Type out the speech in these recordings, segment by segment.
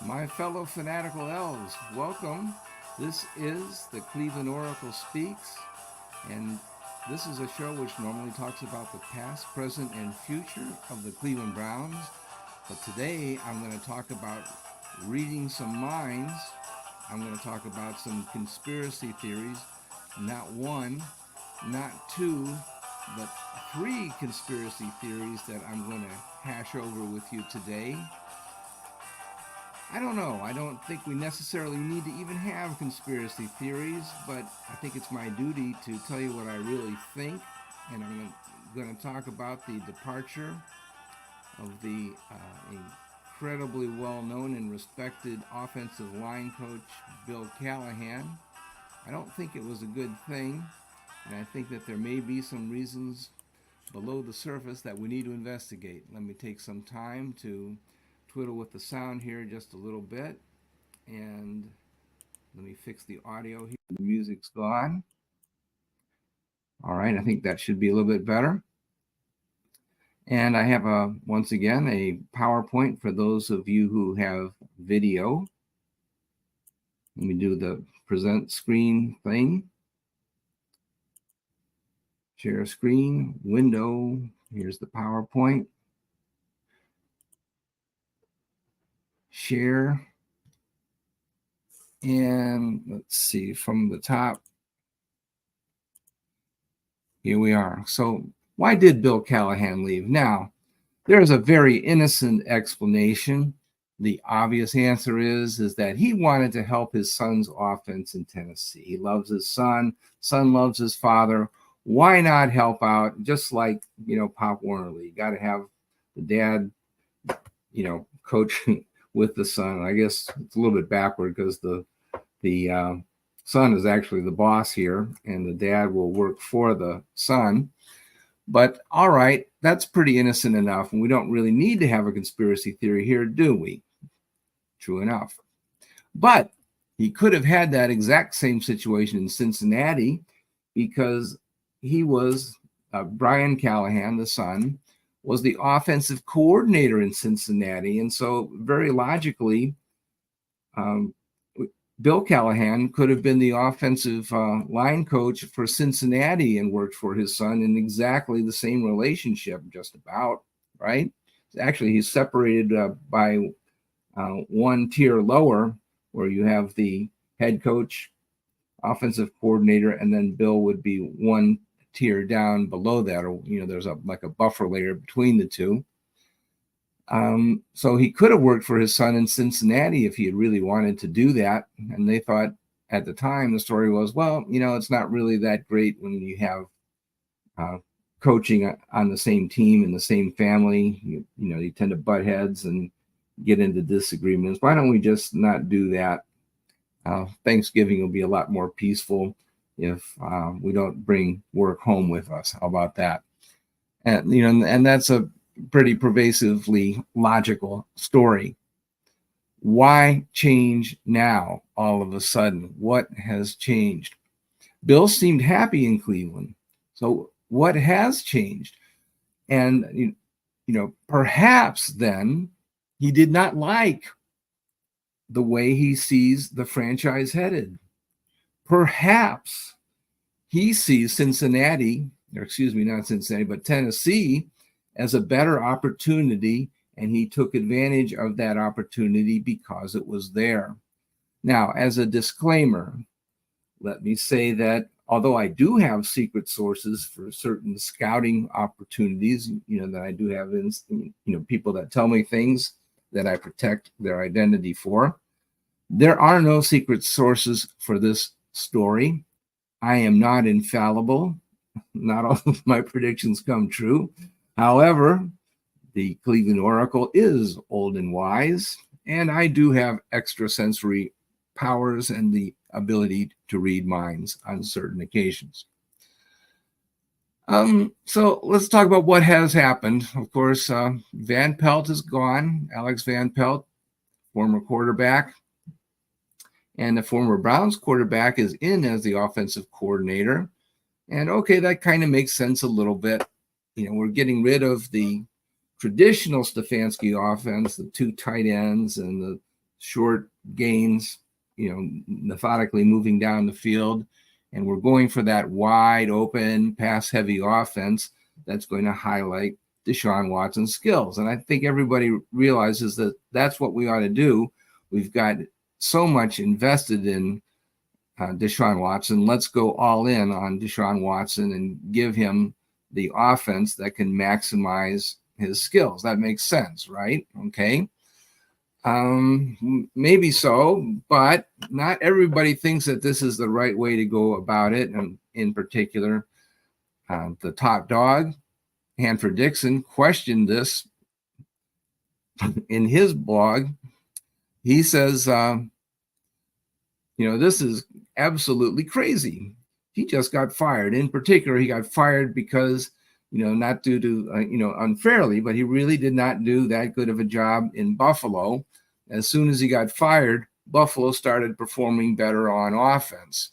My fellow fanatical elves, welcome. This is the Cleveland Oracle Speaks, and this is a show which normally talks about the past, present, and future of the Cleveland Browns. But today I'm going to talk about reading some minds. I'm going to talk about some conspiracy theories, not one, not two, but three conspiracy theories that I'm going to hash over with you today. I don't know. I don't think we necessarily need to even have conspiracy theories, but I think it's my duty to tell you what I really think. And I'm going to talk about the departure of the incredibly well-known and respected offensive line coach, Bill Callahan. I don't think it was a good thing, and I think that there may be some reasons below the surface that we need to investigate. Let me take some time to twiddle with the sound here just a little bit, and let me fix the audio here. The music's gone. All right, I think that should be a little bit better. And I have once again a PowerPoint for those of you who have video. Let me do the present screen thing. Share screen, window, here's the PowerPoint. Share. And let's see, from the top, here we are. So why did Bill Callahan leave? Now, there's a very innocent explanation. The obvious answer is that he wanted to help his son's offense in Tennessee. He loves his son loves his father. Why not help out? Just like, Pop Warner Lee. Got to have the dad, coach with the son. I guess it's a little bit backward because the son is actually the boss here, and the dad will work for the son. But all right, that's pretty innocent enough, and we don't really need to have a conspiracy theory here, do we? True enough. But he could have had that exact same situation in Cincinnati because he was, Brian Callahan, the son, was the offensive coordinator in Cincinnati. And so very logically, Bill Callahan could have been the offensive line coach for Cincinnati and worked for his son in exactly the same relationship, just about, right? Actually, he's separated by one tier lower, where you have the head coach, offensive coordinator, and then Bill would be one tier down below that, or there's a buffer layer between the two. So he could have worked for his son in Cincinnati if he had really wanted to do that. And they thought at the time, the story was, well, it's not really that great when you have coaching on the same team in the same family. You tend to butt heads and get into disagreements. Why don't we just not do that? Thanksgiving will be a lot more peaceful if we don't bring work home with us. How about that? And and that's a pretty pervasively logical story. Why change now all of a sudden? What has changed? Bill seemed happy in Cleveland. So what has changed? And perhaps then he did not like the way he sees the franchise headed. Perhaps he sees Cincinnati, or excuse me, not Cincinnati, but Tennessee as a better opportunity, and he took advantage of that opportunity because it was there. Now, as a disclaimer, let me say that although I do have secret sources for certain scouting opportunities, that I do have, people that tell me things that I protect their identity for, there are no secret sources for this story. I am not infallible. Not all of my predictions come true. However, the Cleveland Oracle is old and wise, and I do have extrasensory powers and the ability to read minds on certain occasions. So let's talk about what has happened. Of course, Van Pelt is gone. Alex Van Pelt, former quarterback, and the former Browns quarterback is in as the offensive coordinator. And okay, that kind of makes sense a little bit. We're getting rid of the traditional Stefanski offense, the two tight ends and the short gains, methodically moving down the field. And we're going for that wide open, pass heavy offense that's going to highlight Deshaun Watson's skills. And I think everybody realizes that that's what we ought to do. We've got so much invested in Deshaun Watson. Let's go all in on Deshaun Watson and give him the offense that can maximize his skills. That makes sense, right? Okay. Maybe so, but not everybody thinks that this is the right way to go about it. And in particular, the top dog, Hanford Dixon, questioned this in his blog. He says, this is absolutely crazy. He just got fired. In particular, he got fired because, not due to, unfairly, but he really did not do that good of a job in Buffalo. As soon as he got fired, Buffalo started performing better on offense.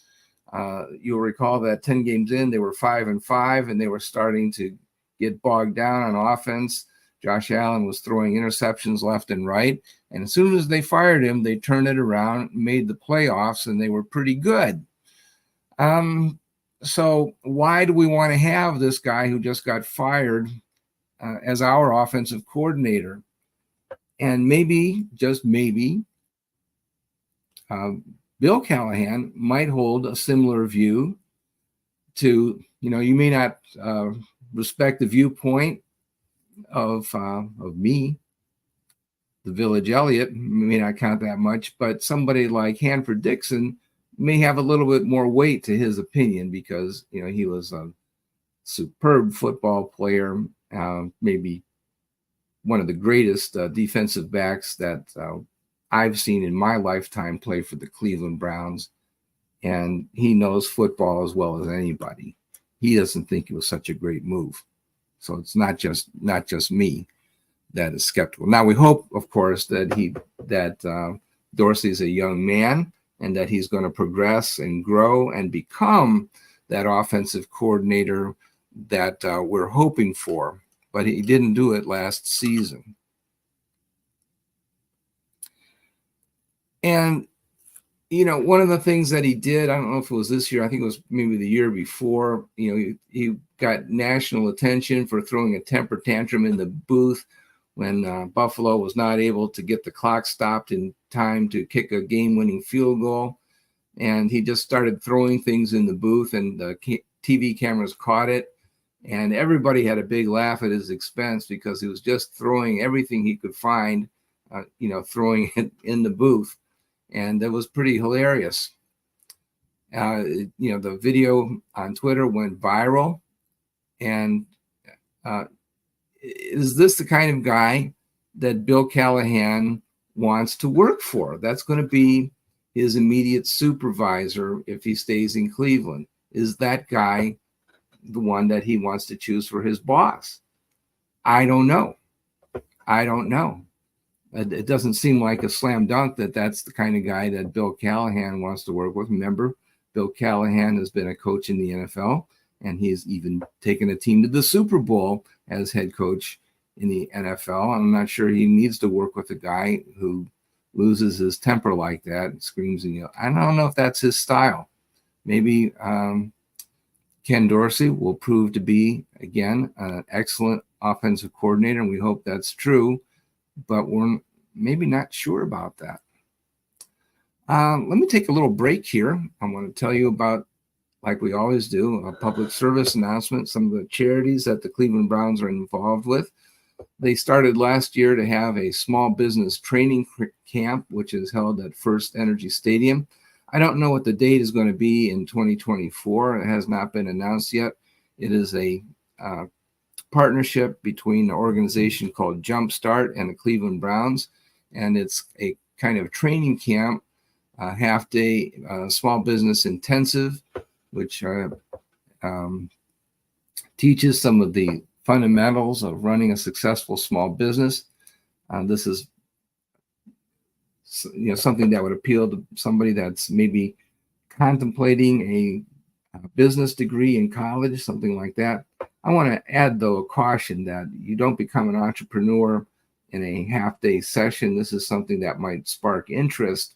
You'll recall that 10 games in, they were 5-5, and they were starting to get bogged down on offense. Josh Allen was throwing interceptions left and right. And as soon as they fired him, they turned it around, made the playoffs, and they were pretty good. So why do we want to have this guy who just got fired as our offensive coordinator? And maybe, just maybe, Bill Callahan might hold a similar view to, you may not respect the viewpoint of me, the Village Elliot, may not count that much, but somebody like Hanford Dixon may have a little bit more weight to his opinion because, he was a superb football player, maybe one of the greatest defensive backs that I've seen in my lifetime play for the Cleveland Browns. And he knows football as well as anybody. He doesn't think it was such a great move. So it's not just me that is skeptical. Now we hope, of course, that Dorsey's a young man and that he's going to progress and grow and become that offensive coordinator that we're hoping for. But he didn't do it last season. And, one of the things that he did, I don't know if it was this year, I think it was maybe the year before, he got national attention for throwing a temper tantrum in the booth when Buffalo was not able to get the clock stopped in time to kick a game-winning field goal. And he just started throwing things in the booth, and the TV cameras caught it. And everybody had a big laugh at his expense because he was just throwing everything he could find, throwing it in the booth. And that was pretty hilarious. The video on Twitter went viral. And is this the kind of guy that Bill Callahan wants to work for? That's going to be his immediate supervisor if he stays in Cleveland. Is that guy the one that he wants to choose for his boss? I don't know. It doesn't seem like a slam dunk that that's the kind of guy that Bill Callahan wants to work with. Remember, Bill Callahan has been a coach in the NFL, and he's even taken a team to the Super Bowl as head coach in the NFL. I'm not sure he needs to work with a guy who loses his temper like that and screams and yells. I don't know if that's his style. Maybe Ken Dorsey will prove to be, again, an excellent offensive coordinator, and we hope that's true, but we're maybe not sure about that. Let me take a little break here. I want to tell you about, like we always do, a public service announcement, some of the charities that the Cleveland Browns are involved with. They started last year to have a small business training camp, which is held at First Energy Stadium. I don't know what the date is going to be in 2024. It has not been announced yet. It is a partnership between an organization called Jumpstart and the Cleveland Browns, and it's a kind of training camp, half-day small business intensive, which teaches some of the fundamentals of running a successful small business. This is something that would appeal to somebody that's maybe contemplating a business degree in college, something like that. I want to add, though, a caution that you don't become an entrepreneur in a half-day session. This is something that might spark interest,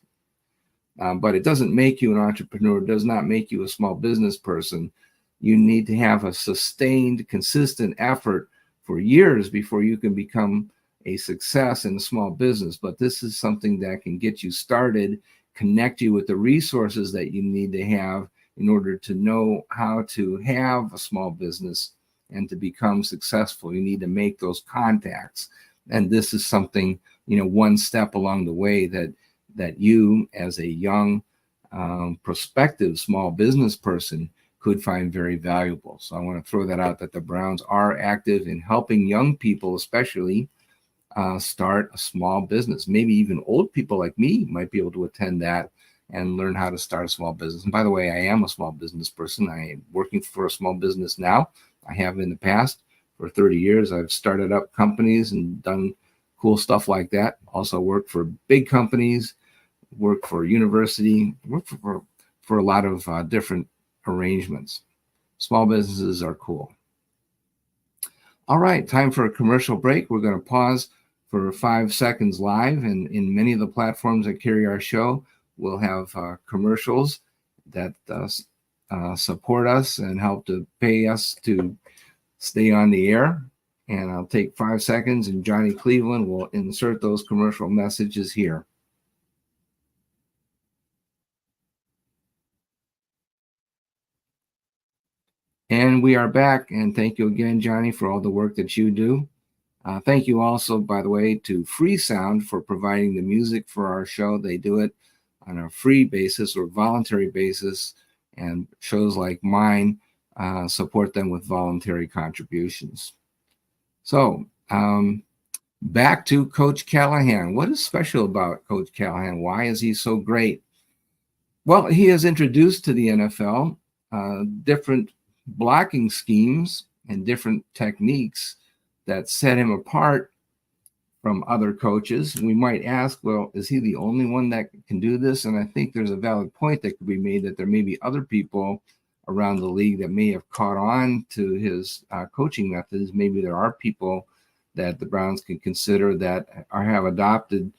but it doesn't make you an entrepreneur. It does not make you a small business person. You need to have a sustained, consistent effort for years before you can become a success in a small business. But this is something that can get you started, connect you with the resources that you need to have in order to know how to have a small business and to become successful. You need to make those contacts. And this is something, one step along the way that you, as a young prospective small business person, could find very valuable. So I want to throw that out, that the Browns are active in helping young people, especially, start a small business. Maybe even old people like me might be able to attend that and learn how to start a small business. And by the way, I am a small business person. I am working for a small business now. I have in the past. For 30 years, I've started up companies and done cool stuff like that. Also worked for big companies, worked for a university, worked for a lot of different arrangements. Small businesses are cool. All right, time for a commercial break. We're going to pause for 5 seconds live, and in many of the platforms that carry our show, we'll have commercials that support us and help to pay us to stay on the air. And I'll take 5 seconds, and Johnny Cleveland will insert those commercial messages here. And we are back, and thank you again, Johnny, for all the work that you do. Thank you also, by the way, to Freesound for providing the music for our show. They do it on a free basis or voluntary basis, and shows like mine support them with voluntary contributions. So back to Coach Callahan. What is special about Coach Callahan? Why is he so great? Well, he has introduced to the NFL different blocking schemes and different techniques that set him apart from other coaches. We might ask, well, is he the only one that can do this? And I think there's a valid point that could be made that there may be other people around the league that may have caught on to his coaching methods. Maybe there are people that the Browns can consider that have adopted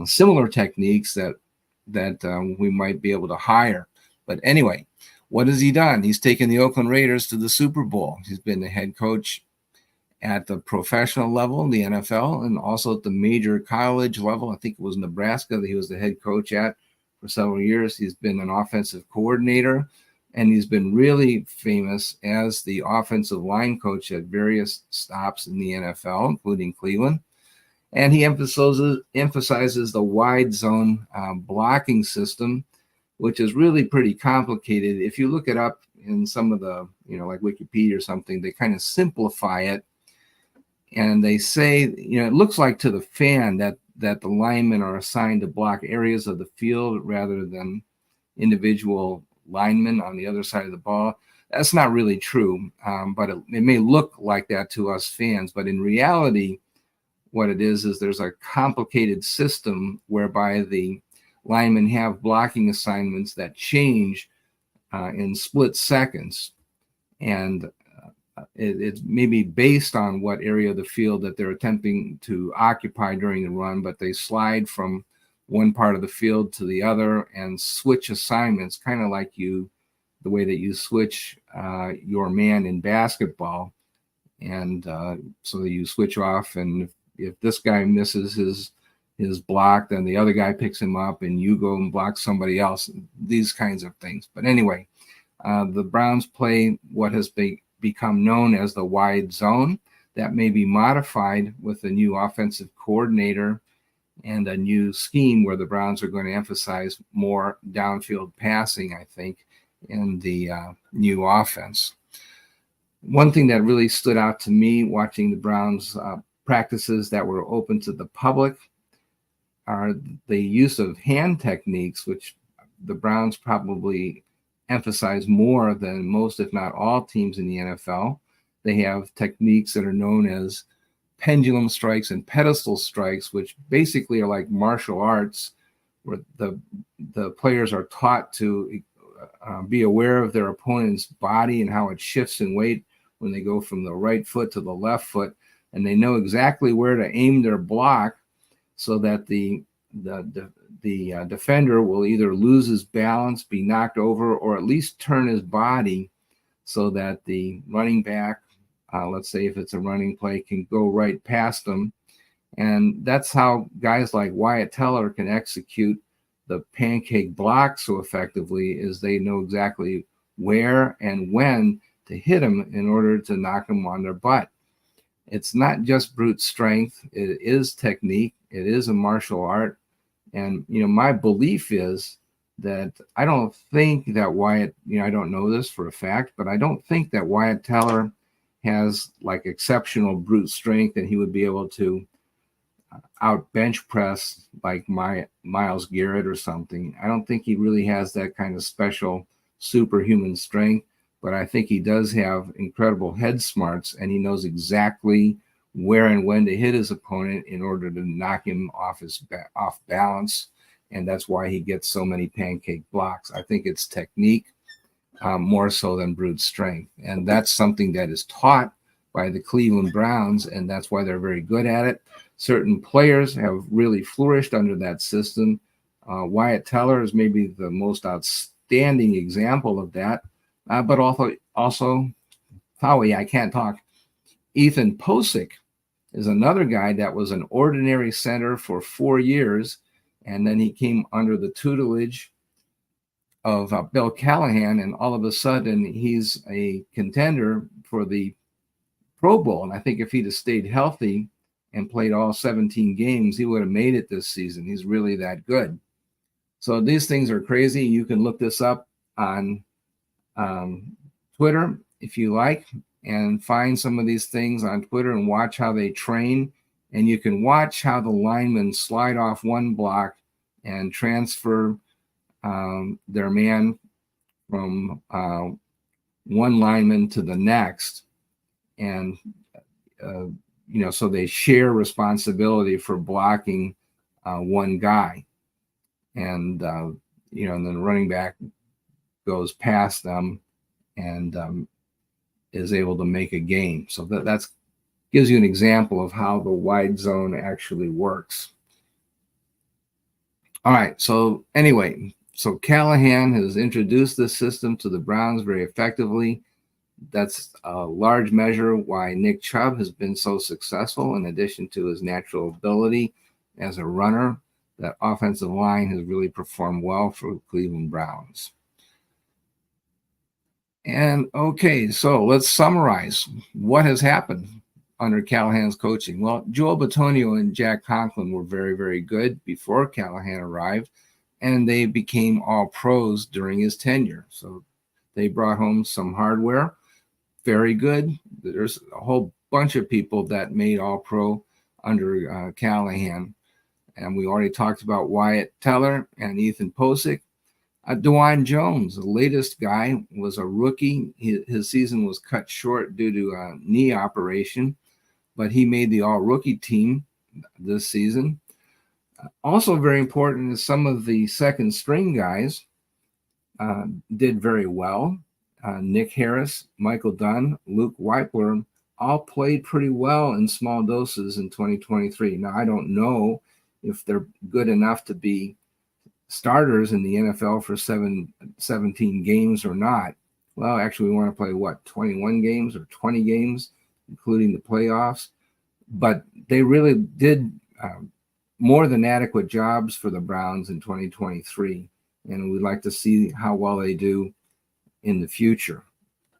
similar techniques that we might be able to hire. But anyway, what has he done? He's taken the Oakland Raiders to the Super Bowl. He's been the head coach at the professional level, the NFL, and also at the major college level. I think it was Nebraska that he was the head coach at for several years. He's been an offensive coordinator, and he's been really famous as the offensive line coach at various stops in the NFL, including Cleveland. And he emphasizes the wide zone blocking system, which is really pretty complicated. If you look it up in some of the, like Wikipedia or something, they kind of simplify it. And they say, it looks like to the fan that the linemen are assigned to block areas of the field rather than individual linemen on the other side of the ball. That's not really true, but it may look like that to us fans. But in reality, what it is there's a complicated system whereby the linemen have blocking assignments that change in split seconds. And it's maybe based on what area of the field that they're attempting to occupy during the run, but they slide from one part of the field to the other and switch assignments, kind of like the way that you switch your man in basketball. And so that you switch off, and if this guy misses his block, then the other guy picks him up and you go and block somebody else, these kinds of things. But anyway, the Browns play what has become known as the wide zone. That may be modified with a new offensive coordinator and a new scheme where the Browns are going to emphasize more downfield passing, I think, in the new offense. One thing that really stood out to me watching the Browns practices that were open to the public are the use of hand techniques, which the Browns probably emphasize more than most, if not all, teams in the NFL. They have techniques that are known as pendulum strikes and pedestal strikes, which basically are like martial arts, where the players are taught to be aware of their opponent's body and how it shifts in weight when they go from the right foot to the left foot. and they know exactly where to aim their block so that the defender will either lose his balance, be knocked over, or at least turn his body so that the running back, let's say if it's a running play, can go right past them. And that's how guys like Wyatt Teller can execute the pancake block so effectively, is they know exactly where and when to hit them in order to knock them on their butt. It's not just brute strength. It is technique. It is a martial art. And, my belief is that I don't think that Wyatt, I don't know this for a fact, but I don't think that Wyatt Teller has like exceptional brute strength and he would be able to out bench press like Myles Garrett or something. I don't think he really has that kind of special superhuman strength, but I think he does have incredible head smarts, and he knows exactly where and when to hit his opponent in order to knock him off off balance, and that's why he gets so many pancake blocks. I think it's technique more so than brute strength, and that's something that is taught by the Cleveland Browns, and that's why they're very good at it. Certain players have really flourished under that system. Wyatt Teller is maybe the most outstanding example of that, but also Howie, I can't talk. Ethan Posick is another guy that was an ordinary center for 4 years, and then he came under the tutelage of Bill Callahan, and all of a sudden he's a contender for the Pro Bowl. And I think if he'd have stayed healthy and played all 17 games, he would have made it this season. He's really that good. So these things are crazy. You can look this up on Twitter if you like, and find some of these things on Twitter and watch how they train. And you can watch how the linemen slide off one block and transfer their man from one lineman to the next. And, so they share responsibility for blocking one guy. And, and then the running back goes past them and is able to make a gain. So that's gives you an example of how the wide zone actually works. All right. So anyway, Callahan has introduced this system to the Browns very effectively. That's a large measure why Nick Chubb has been so successful. In addition to his natural ability as a runner, that offensive line has really performed well for the Cleveland Browns. And okay, so let's summarize what has happened under Callahan's coaching. Well, Joel Bitonio and Jack Conklin were very, very good before Callahan arrived, and they became all pros during his tenure. So they brought home some hardware. Very good. There's a whole bunch of people that made all pro under Callahan. And we already talked about Wyatt Teller and Ethan Posick. DeWine Jones, the latest guy, was a rookie. His season was cut short due to a knee operation, but he made the all-rookie team this season. Also very important is some of the second-string guys did very well. Nick Harris, Michael Dunn, Luke Weipler all played pretty well in small doses in 2023. Now, I don't know if they're good enough to be starters in the NFL for 17 games or not. Well, actually, we want to play, 21 games or 20 games, including the playoffs. But they really did more than adequate jobs for the Browns in 2023. And we'd like to see how well they do in the future.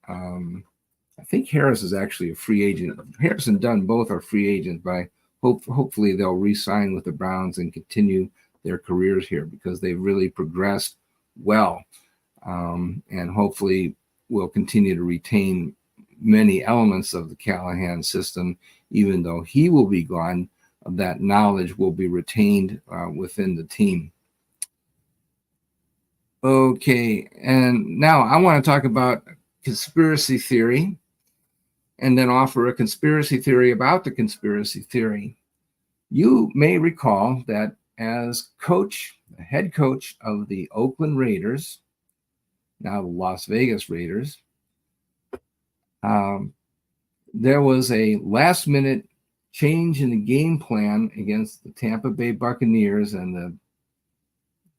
I think Harris is actually a free agent. Harris and Dunn both are free agents, but hopefully they'll re-sign with the Browns and continue their careers here because they've really progressed well, and hopefully will continue to retain many elements of the Callahan system. Even though he will be gone, that knowledge will be retained within the team. Okay, and now I want to talk about conspiracy theory and then offer a conspiracy theory about the conspiracy theory. You may recall that as the head coach of the Oakland Raiders, now the Las Vegas Raiders, there was a last-minute change in the game plan against the Tampa Bay Buccaneers, and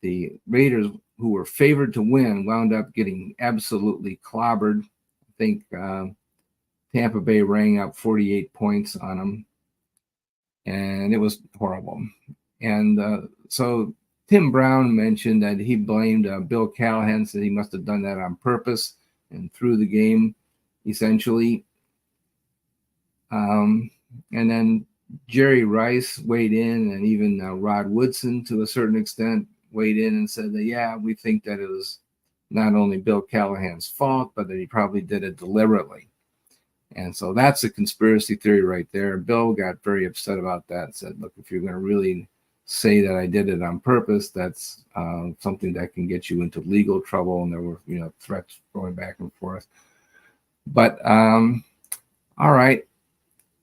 the Raiders, who were favored to win, wound up getting absolutely clobbered. I think Tampa Bay rang up 48 points on them, and it was horrible. And so Tim Brown mentioned that he blamed Bill Callahan, said he must have done that on purpose and threw the game, essentially. And then Jerry Rice weighed in, and even Rod Woodson, to a certain extent, weighed in and said that, yeah, we think that it was not only Bill Callahan's fault, but that he probably did it deliberately. And so that's a conspiracy theory right there. Bill got very upset about that and said, look, if you're going to really say that I did it on purpose, that's something that can get you into legal trouble. And there were, threats going back and forth. But all right.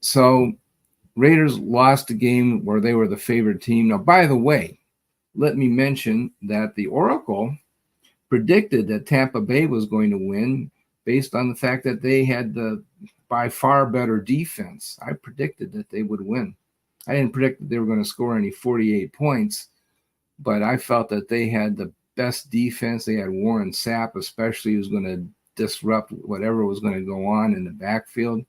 So Raiders lost a game where they were the favored team. Now, by the way, let me mention that the Oracle predicted that Tampa Bay was going to win based on the fact that they had the by far better defense. I predicted that they would win. I didn't predict that they were going to score any 48 points, but I felt that they had the best defense. They had Warren Sapp, especially, who's going to disrupt whatever was going to go on in the backfield.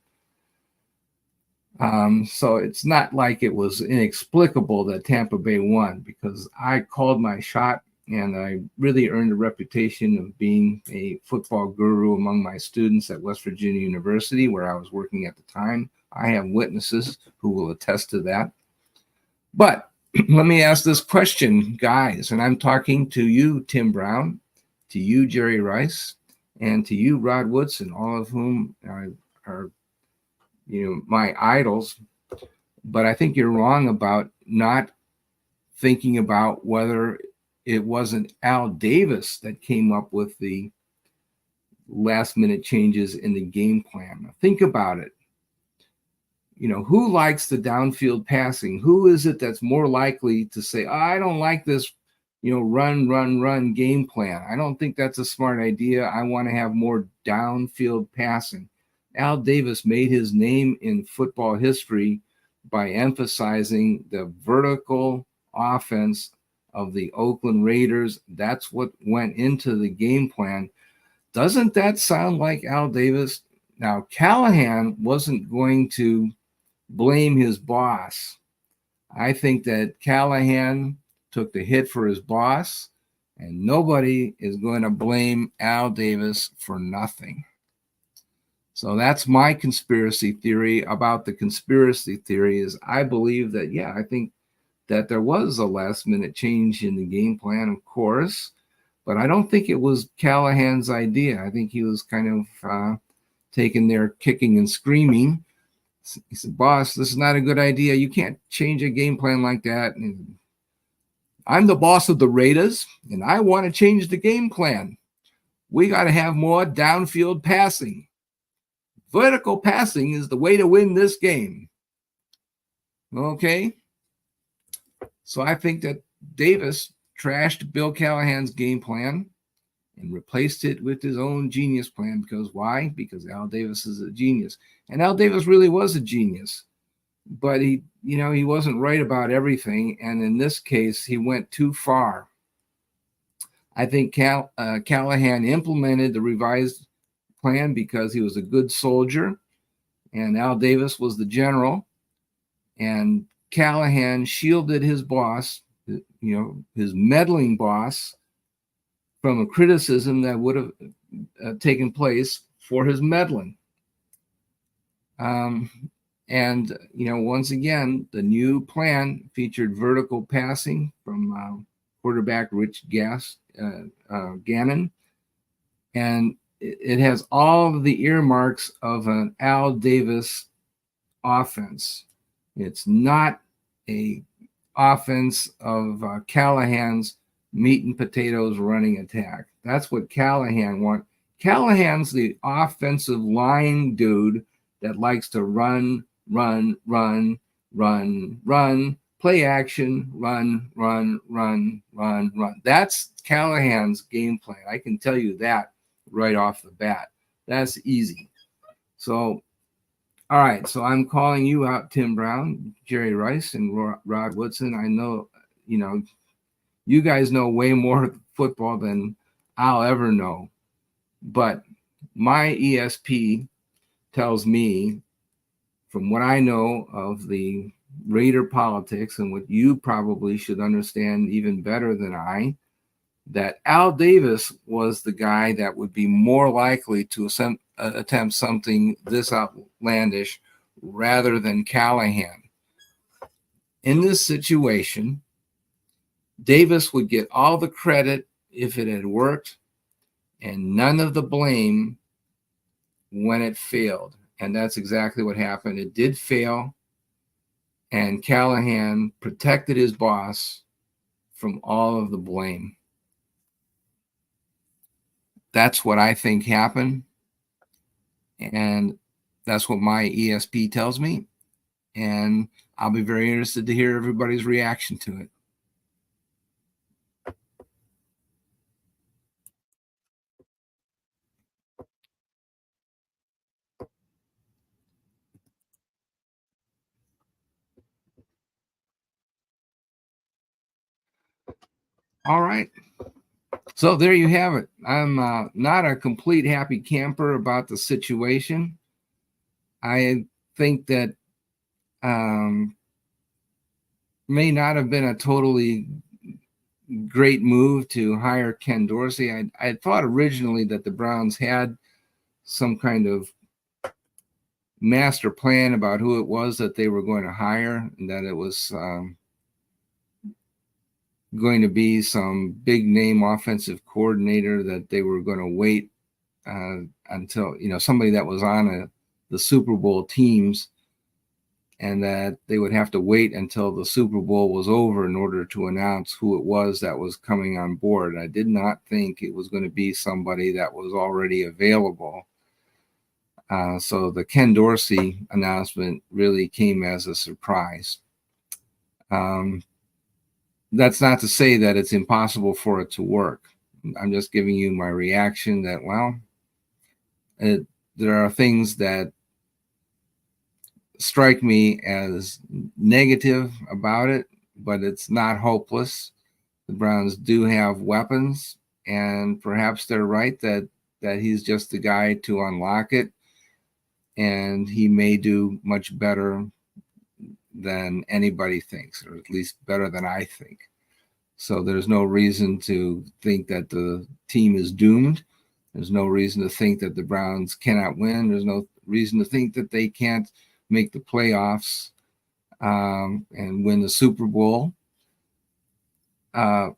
So it's not like it was inexplicable that Tampa Bay won, because I called my shot, and I really earned a reputation of being a football guru among my students at West Virginia University, where I was working at the time. I have witnesses who will attest to that. But let me ask this question, guys, and I'm talking to you, Tim Brown, to you, Jerry Rice, and to you, Rod Woodson, all of whom are my idols. But I think you're wrong about not thinking about whether it wasn't Al Davis that came up with the last minute changes in the game plan. Now, think about it. Who likes the downfield passing? Who is it that's more likely to say, I don't like this, run game plan? I don't think that's a smart idea. I want to have more downfield passing. Al Davis made his name in football history by emphasizing the vertical offense of the Oakland Raiders. That's what went into the game plan. Doesn't that sound like Al Davis? Now, Callahan wasn't going to blame his boss. I think that Callahan took the hit for his boss, and nobody is going to blame Al Davis for nothing. So that's my conspiracy theory about the conspiracy theory. Is I believe that, I think that there was a last minute change in the game plan, of course, but I don't think it was Callahan's idea. I think he was kind of taken there kicking and screaming. He said, boss, this is not a good idea. You can't change a game plan like that. And I'm the boss of the Raiders, and I want to change the game plan. We got to have more downfield passing. Vertical passing is the way to win this game. Okay? So I think that Davis trashed Bill Callahan's game plan and replaced it with his own genius plan. Because why? Because Al Davis is a genius. And Al Davis really was a genius. But he wasn't right about everything. And in this case, he went too far. I think Callahan implemented the revised plan because he was a good soldier, and Al Davis was the general, and Callahan shielded his boss, his meddling boss, from a criticism that would have taken place for his meddling. And once again, the new plan featured vertical passing from quarterback Rich Gannon, and it has all of the earmarks of an Al Davis offense. It's not a offense of Callahan's meat and potatoes running attack. That's what Callahan wants. Callahan's the offensive line dude that likes to run, play action, run. That's Callahan's game plan. I can tell you that right off the bat. That's easy. So, All right, so I'm calling you out, Tim Brown, Jerry Rice, and Rod Woodson. I know, you know, you guys know way more football than I'll ever know, but my ESP tells me, from what I know of the Raider politics and what you probably should understand even better than I, that Al Davis was the guy that would be more likely to attempt something this outlandish rather than Callahan. In this situation, Davis would get all the credit if it had worked and none of the blame when it failed. And that's exactly what happened. It did fail, and Callahan protected his boss from all of the blame. That's what I think happened. And that's what my ESP tells me. And I'll be very interested to hear everybody's reaction to it. All right. So there you have it. I'm not a complete happy camper about the situation. I think that may not have been a totally great move to hire Ken Dorsey. I thought originally that the Browns had some kind of master plan about who it was that they were going to hire, and that it was going to be some big name offensive coordinator, that they were going to wait until, somebody that was on the Super Bowl teams, and that they would have to wait until the Super Bowl was over in order to announce who it was that was coming on board. I did not think it was going to be somebody that was already available. So the Ken Dorsey announcement really came as a surprise. That's not to say that it's impossible for it to work. I'm just giving you my reaction that, well, there are things that strike me as negative about it, but it's not hopeless. The Browns do have weapons, and perhaps they're right that he's just the guy to unlock it, and he may do much better than anybody thinks, or at least better than I think. So there's no reason to think that the team is doomed. There's no reason to think that the Browns cannot win. There's no reason to think that they can't make the playoffs and win the Super Bowl. Ken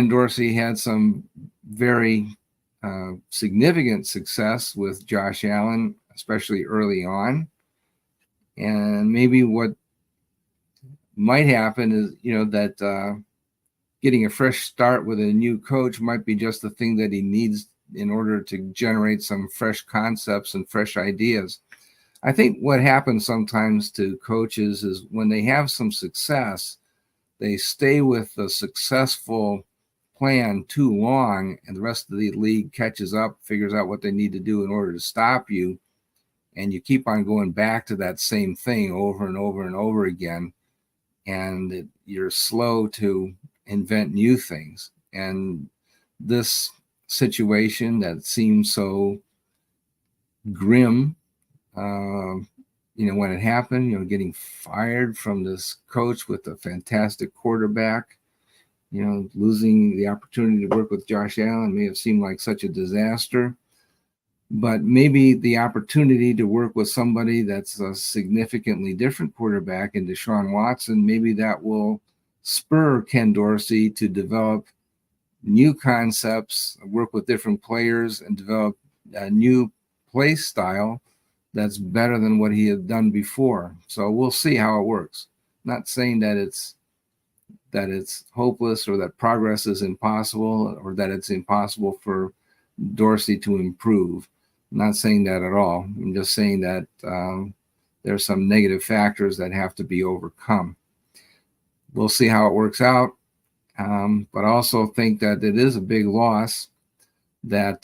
Dorsey had some very significant success with Josh Allen, especially early on. And maybe what might happen is, that getting a fresh start with a new coach might be just the thing that he needs in order to generate some fresh concepts and fresh ideas. I think what happens sometimes to coaches is when they have some success, they stay with the successful plan too long, and the rest of the league catches up, figures out what they need to do in order to stop you, and you keep on going back to that same thing over and over and over again, and you're slow to invent new things. And this situation that seems so grim, when it happened, getting fired from this coach with a fantastic quarterback, losing the opportunity to work with Josh Allen may have seemed like such a disaster. But maybe the opportunity to work with somebody that's a significantly different quarterback in Deshaun Watson, maybe that will spur Ken Dorsey to develop new concepts, work with different players, and develop a new play style that's better than what he had done before. So we'll see how it works. Not saying that it's hopeless or that progress is impossible or that it's impossible for Dorsey to improve. I'm not saying that at all. I'm just saying that there's some negative factors that have to be overcome. We'll see how it works out. But I also think that it is a big loss that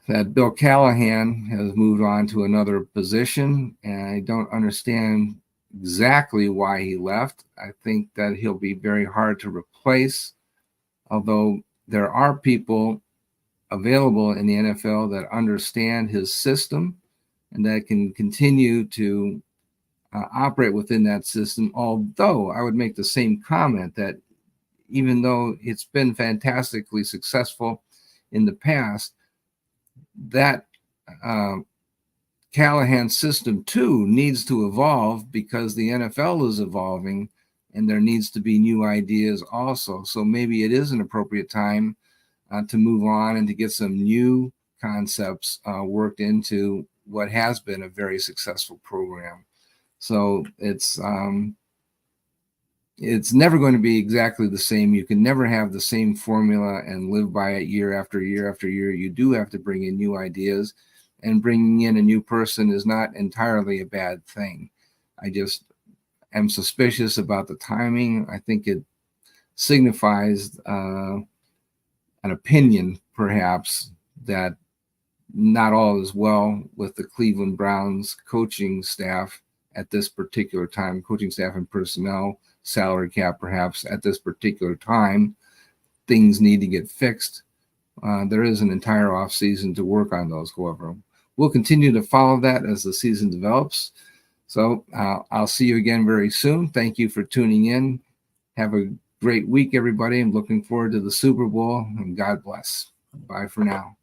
that Bill Callahan has moved on to another position, and I don't understand exactly why he left. I think that he'll be very hard to replace, although there are people available in the NFL that understand his system and that can continue to operate within that system. Although I would make the same comment that even though it's been fantastically successful in the past, that Callahan system too needs to evolve because the NFL is evolving and there needs to be new ideas also. So maybe it is an appropriate time to move on and to get some new concepts worked into what has been a very successful program. So it's never going to be exactly the same. You can never have the same formula and live by it year after year after year. You do have to bring in new ideas, and bringing in a new person is not entirely a bad thing. I just am suspicious about the timing. I think it signifies an opinion, perhaps, that not all is well with the Cleveland Browns coaching staff at this particular time, coaching staff and personnel, salary cap perhaps at this particular time. Things need to get fixed. There is an entire off season to work on those, however. We'll continue to follow that as the season develops. So I'll see you again very soon. Thank you for tuning in. Have a great week, everybody. I'm looking forward to the Super Bowl, and God bless. Bye for now.